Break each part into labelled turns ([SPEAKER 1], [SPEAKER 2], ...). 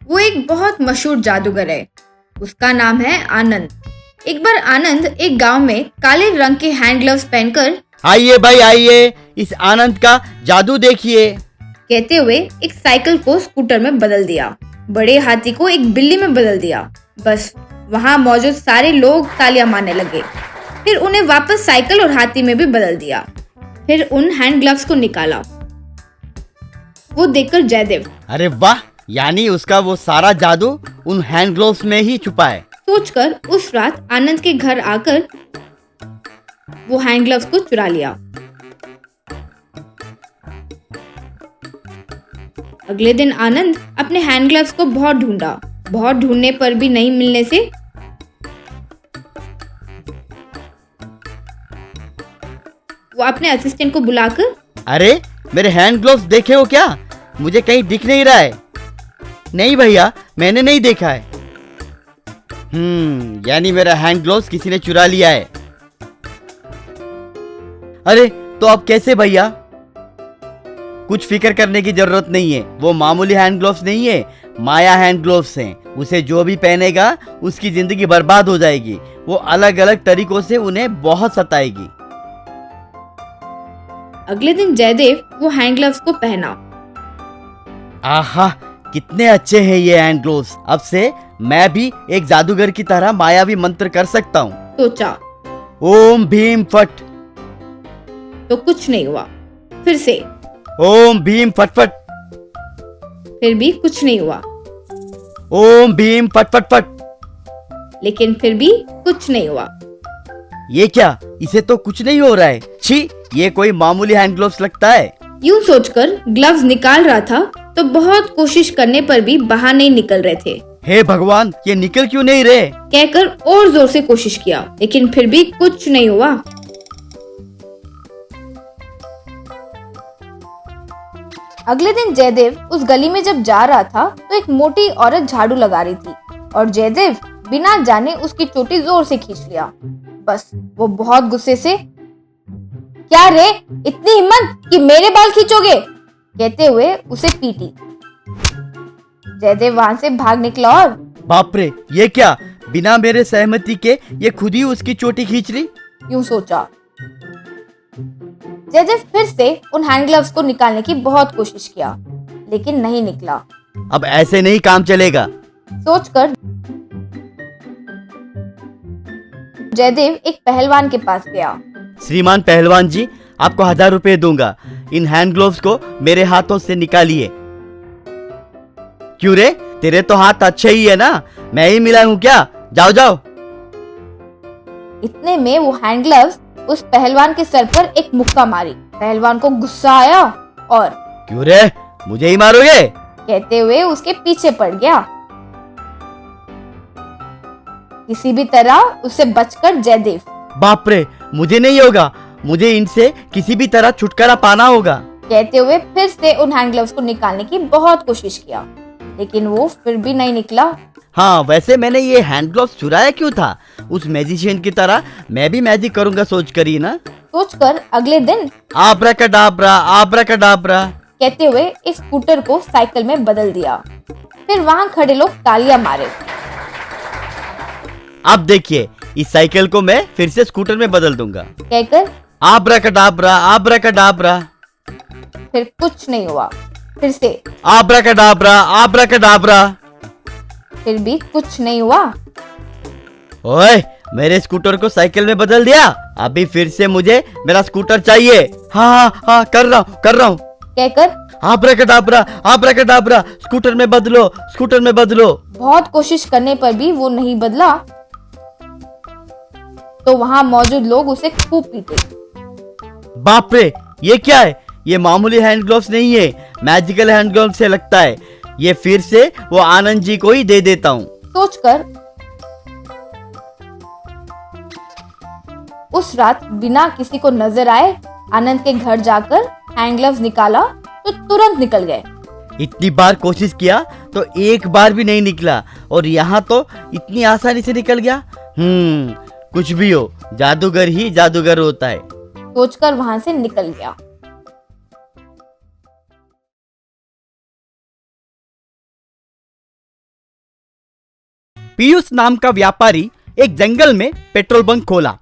[SPEAKER 1] वो एक बहुत मशहूर जादूगर है। उसका नाम है आनंद। एक बार आनंद एक गांव में काले रंग के हैंड ग्लव्स पहनकर
[SPEAKER 2] आइए भाई आइए, इस आनंद का जादू देखिए
[SPEAKER 1] कहते हुए एक साइकिल को स्कूटर में बदल दिया, बड़े हाथी को एक बिल्ली में बदल दिया। बस वहां मौजूद सारे लोग तालियां मारने लगे। फिर उन्हें वापस साइकिल और हाथी में भी बदल दिया। फिर उन हैंड ग्लव्स को निकाला। वो देखकर जयदेव
[SPEAKER 2] अरे वाह, यानी उसका वो सारा जादू उन हैंड ग्लोव्स में ही छुपा है।
[SPEAKER 1] सोचकर उस रात आनंद के घर आकर वो हैंड ग्लव्स को चुरा लिया। अगले दिन आनंद अपने हैंड ग्लव्स को बहुत ढूंढा। बहुत ढूंढने पर भी नहीं मिलने से वो अपने असिस्टेंट को बुलाकर
[SPEAKER 2] अरे मेरे हैंड ग्लोव्स देखे हो क्या? मुझे कहीं दिख नहीं रहा है। नहीं भैया, मैंने नहीं देखा है। यानी मेरा हैंड ग्लोव्स किसी ने चुरा लिया है। अरे तो अब कैसे भैया? कुछ फिक्र करने की जरूरत नहीं है। वो मामूली हैंड ग्लोव्स नहीं है, माया हैंड ग्लोव्स हैं। उसे जो भी पहनेगा उसकी जिंदगी बर्बाद हो जाएगी। वो अलग अलग तरीकों से उन्हें बहुत सताएगी।
[SPEAKER 1] अगले दिन जयदेव वो हैंड ग्लव्स को पहना।
[SPEAKER 2] आहा, कितने अच्छे हैं ये हैंड ग्लोव्स। अब से मैं भी एक जादूगर की तरह मायावी मंत्र कर सकता हूँ।
[SPEAKER 1] सोचा।
[SPEAKER 2] ओम भीम फट।
[SPEAKER 1] तो कुछ नहीं हुआ। फिर से
[SPEAKER 2] ओम भीम फट फट।
[SPEAKER 1] फिर भी कुछ नहीं हुआ।
[SPEAKER 2] ओम भीम फट फट फट।
[SPEAKER 1] लेकिन फिर भी कुछ नहीं हुआ।
[SPEAKER 2] ये क्या? इसे तो कुछ नहीं हो रहा है। छी, ये कोई मामूली हैंड ग्लोव्स लगता है।
[SPEAKER 1] यूं सोचकर ग्लव्स निकाल रहा था तो बहुत कोशिश करने पर भी बाहर नहीं निकल रहे थे।
[SPEAKER 2] हे भगवान, ये निकल क्यों नहीं रहे?
[SPEAKER 1] कहकर और जोर से कोशिश किया, लेकिन फिर भी कुछ नहीं हुआ। अगले दिन जयदेव उस गली में जब जा रहा था तो एक मोटी औरत झाड़ू लगा रही थी और जयदेव बिना जाने उसकी चोटी जोर से खींच लिया। बस वो बहुत गुस्से से, क्या रे, इतनी हिम्मत कि मेरे बाल खींचोगे, कहते हुए उसे पीटी। जयदेव वहां से भाग निकला और
[SPEAKER 2] बाप रे, ये क्या? बिना मेरे सहमति के ये खुद ही उसकी चोटी खींच रही।
[SPEAKER 1] यूं सोचा। जयदेव फिर से उन हैंड ग्लव्स को निकालने की बहुत कोशिश किया, लेकिन नहीं निकला।
[SPEAKER 2] अब ऐसे नहीं काम चलेगा।
[SPEAKER 1] सोचकर जयदेव एक पहलवान के पास गया।
[SPEAKER 2] श्रीमान पहलवान जी, आपको 1000 रुपए दूंगा। इन हैंड ग्लोव्स को मेरे हाथों से निकालिए। क्यों रे, तेरे तो हाथ अच्छे ही है ना, मैं ही मिला हूँ क्या? जाओ जाओ।
[SPEAKER 1] इतने में वो हैंड ग्लव्स उस पहलवान के सर पर एक मुक्का मारी। पहलवान को गुस्सा आया और
[SPEAKER 2] क्यों रे, मुझे ही मारोगे?
[SPEAKER 1] कहते हुए उसके पीछे पड़ गया। किसी भी तरह उससे बचकर जयदेव,
[SPEAKER 2] बाप रे, मुझे नहीं होगा, मुझे इनसे किसी भी तरह छुटकारा पाना होगा।
[SPEAKER 1] कहते हुए फिर से उन हैंड ग्लव्स को निकालने की बहुत कोशिश किया, लेकिन वो फिर भी नहीं निकला।
[SPEAKER 2] हाँ, वैसे मैंने ये हैंड ग्लोव्स चुराया क्यों था? उस मैजिशियन की तरह मैं भी मैजिक करूंगा सोच कर ही ना।
[SPEAKER 1] सोचकर अगले दिन
[SPEAKER 2] आब्राकाडाब्रा आब्राकाडाब्रा
[SPEAKER 1] कहते हुए एक स्कूटर को साइकिल में बदल दिया। फिर वहां खड़े लोग तालियां मारे।
[SPEAKER 2] अब देखिए, इस साइकिल को मैं फिर से स्कूटर में बदल दूंगा।
[SPEAKER 1] कहकर
[SPEAKER 2] आब्राकाडाब्रा आब्राकाडाब्रा।
[SPEAKER 1] फिर कुछ नहीं हुआ। फिर से
[SPEAKER 2] आब्राकाडाब्रा आब्राकाडाब्रा।
[SPEAKER 1] फिर भी कुछ नहीं हुआ।
[SPEAKER 2] ओए, मेरे स्कूटर को साइकिल में बदल दिया। अभी फिर से मुझे मेरा स्कूटर चाहिए। हाँ, कर रहा हूँ।
[SPEAKER 1] कहकर
[SPEAKER 2] आब्राकाडाब्रा आब्राकाडाब्रा, स्कूटर में बदलो, स्कूटर में बदलो।
[SPEAKER 1] बहुत कोशिश करने पर भी वो नहीं बदला तो वहां मौजूद लोग उसे खूब पीटे।
[SPEAKER 2] बाप रे, ये क्या है? ये मामूली हैंड ग्लोव्स नहीं है, मैजिकल हैंड ग्लोव्स से लगता है। ये फिर से वो आनंद जी को ही दे देता हूँ।
[SPEAKER 1] सोचकर उस रात बिना किसी को नजर आए आनंद के घर जाकर हैंड ग्लव्स निकाला तो तुरंत निकल गए।
[SPEAKER 2] इतनी बार कोशिश किया तो एक बार भी नहीं निकला, और यहाँ तो इतनी आसानी से निकल गया। कुछ भी हो, जादूगर ही जादूगर होता है।
[SPEAKER 1] सोचकर वहां से निकल गया।
[SPEAKER 3] पीयूष नाम का व्यापारी एक जंगल में पेट्रोल बंक खोला।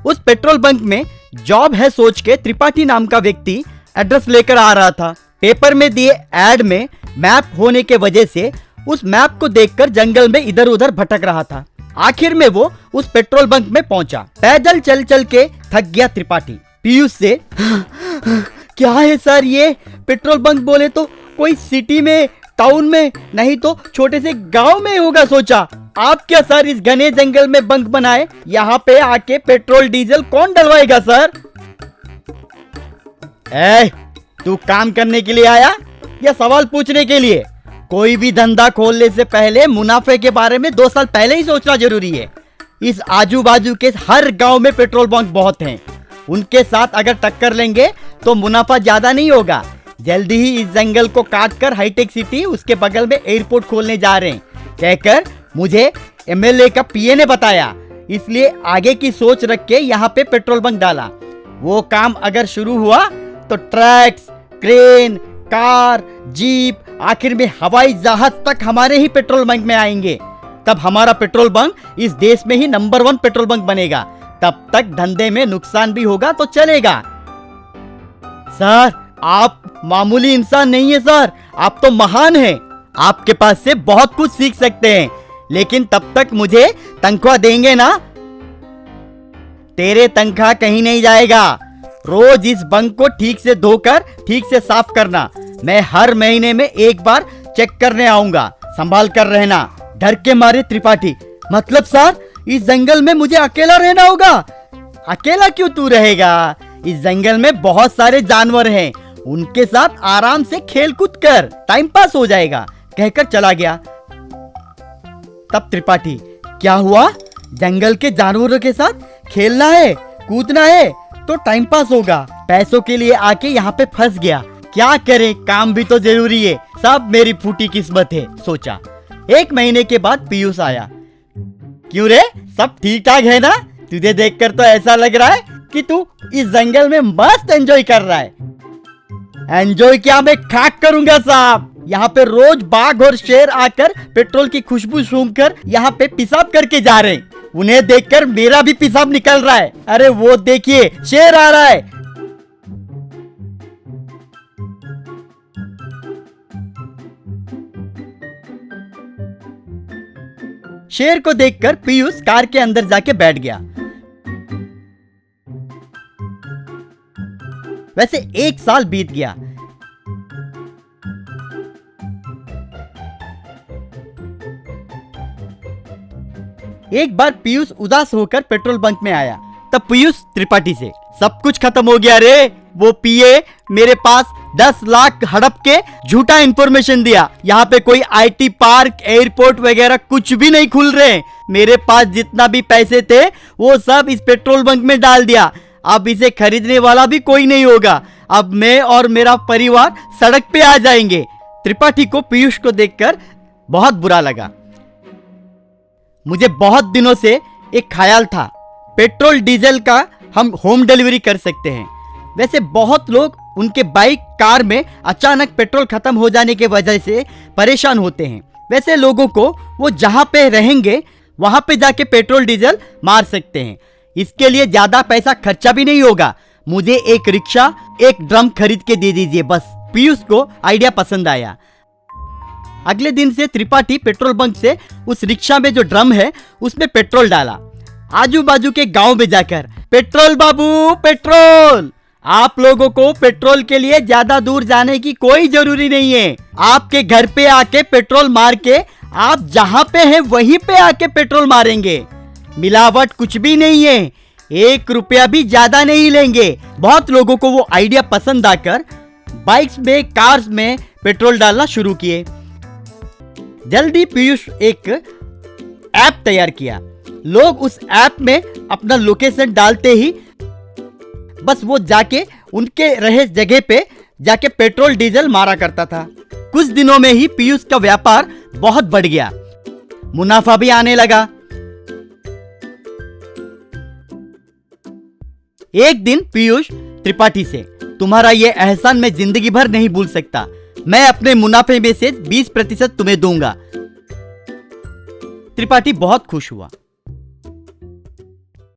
[SPEAKER 3] उस पेट्रोल बंक में जॉब है सोच के त्रिपाठी नाम का व्यक्ति एड्रेस लेकर आ रहा था। पेपर में दिए एड में मैप होने के वजह से उस मैप को देखकर जंगल में इधर उधर भटक रहा था। आखिर में वो उस पेट्रोल बंक में पहुंचा। पैदल चल चल के थक गया त्रिपाठी। पीयूष से क्या है सर ये पेट्रोल बंक बोले तो कोई सिटी में, टाउन में, नहीं तो छोटे से गांव में होगा सोचा। आप क्या सर इस घने जंगल में बंक बनाए? यहाँ पे आके पेट्रोल डीजल कौन डलवाएगा सर? तू काम करने के लिए आया या सवाल पूछने के लिए? कोई भी धंधा खोलने से पहले मुनाफे के बारे में 2 साल पहले ही सोचना जरूरी है। इस आजू बाजू के हर गांव में पेट्रोल बंक बहुत हैं। उनके साथ अगर टक्कर लेंगे तो मुनाफा ज्यादा नहीं होगा। जल्दी ही इस जंगल को काटकर हाईटेक सिटी, उसके बगल में एयरपोर्ट खोलने जा रहे हैं कहकर मुझे एमएलए का पीए ने बताया। इसलिए आगे की सोच रख के यहाँ पे पेट्रोल बंक डाला। वो काम अगर शुरू हुआ तो ट्रक्स, क्रेन, कार, जीप, आखिर में हवाई जहाज तक हमारे ही पेट्रोल बंक में आएंगे। तब हमारा पेट्रोल बंक इस देश में ही नंबर 1 पेट्रोल बंक बनेगा। तब तक धंधे में नुकसान भी होगा तो चलेगा। सर आप मामूली इंसान नहीं है सर, आप तो महान हैं। आपके पास से बहुत कुछ सीख सकते हैं, लेकिन तब तक मुझे तनख्वाह देंगे ना? तेरे तनख्वाह कहीं नहीं जाएगा। रोज इस बंक को ठीक से धोकर ठीक से साफ करना। मैं हर महीने में एक बार चेक करने आऊंगा, संभाल कर रहना। डर के मारे त्रिपाठी, मतलब सर इस जंगल में मुझे अकेला रहना होगा? अकेला क्यों तू रहेगा? इस जंगल में बहुत सारे जानवर हैं, उनके साथ आराम से खेल कूद कर टाइम पास हो जाएगा कहकर चला गया। तब त्रिपाठी, क्या हुआ? जंगल के जानवरों के साथ खेलना है, कूदना है तो टाइम पास होगा। पैसों के लिए आके यहाँ पे फंस गया। क्या करे, काम भी तो जरूरी है। सब मेरी फूटी किस्मत है सोचा। 1 महीने के बाद पीयूष आया। क्यों रे, सब ठीक ठाक है ना? तुझे देखकर तो ऐसा लग रहा है कि तू इस जंगल में मस्त एंजॉय कर रहा है। एंजॉय क्या, मैं खाक करूंगा साहब। यहाँ पे रोज बाघ और शेर आकर पेट्रोल की खुशबू सूंघकर यहाँ पे पेशाब करके जा रहे हैं। उन्हें देखकर मेरा भी पेशाब निकल रहा है। अरे वो देखिए, शेर आ रहा है। शेर को देखकर पीयूष कार के अंदर जाके बैठ गया। वैसे 1 साल बीत गया। एक बार पीयूष उदास होकर पेट्रोल बंक में आया। तब पीयूष त्रिपाठी से, सब कुछ खत्म हो गया रे। वो पीए मेरे पास 10 लाख हड़प के झूठा इंफॉर्मेशन दिया। यहाँ पे कोई आईटी पार्क, एयरपोर्ट वगैरह कुछ भी नहीं खुल रहे। मेरे पास जितना भी पैसे थे वो सब इस पेट्रोल बंक में डाल दिया। अब इसे खरीदने वाला भी कोई नहीं होगा। अब मैं और मेरा परिवार सड़क पे आ जाएंगे। त्रिपाठी को पीयूष को देखकर बहुत बुरा लगा। मुझे बहुत दिनों से एक ख्याल था, पेट्रोल डीजल का हम होम डिलीवरी कर सकते हैं। वैसे बहुत लोग उनके बाइक, कार में अचानक पेट्रोल खत्म हो जाने के वजह से परेशान होते हैं। वैसे लोगों को वो जहां पे रहेंगे वहां पे जाके पेट्रोल डीजल मार सकते हैं। इसके लिए ज्यादा पैसा खर्चा भी नहीं होगा। मुझे एक रिक्शा, एक ड्रम खरीद के दे दीजिए बस। पीयूष को आइडिया पसंद आया। अगले दिन से त्रिपाठी पेट्रोल बंक से उस रिक्शा में जो ड्रम है उसमें पेट्रोल डाला। आजू बाजू के गांव में जाकर, पेट्रोल बाबू पेट्रोल। आप लोगों को पेट्रोल के लिए ज्यादा दूर जाने की कोई जरूरी नहीं है। आपके घर पे आके पेट्रोल मार के आप जहां पे हैं वहीं पे आके पेट्रोल मारेंगे। मिलावट कुछ भी नहीं है, 1 रुपया भी ज्यादा नहीं लेंगे। बहुत लोगों को वो आइडिया पसंद आकर बाइक्स में, कार्स में पेट्रोल डालना शुरू किए। जल्दी पीयूष एक ऐप तैयार किया। लोग उस ऐप में अपना लोकेशन डालते ही बस वो जाके उनके रहे जगह पे जाके पेट्रोल डीजल मारा करता था। कुछ दिनों में ही पीयूष का व्यापार बहुत बढ़ गया, मुनाफा भी आने लगा। एक दिन पीयूष त्रिपाठी से, तुम्हारा ये एहसान मैं जिंदगी भर नहीं भूल सकता। मैं अपने मुनाफे में से 20% तुम्हें दूंगा। त्रिपाठी बहुत खुश हुआ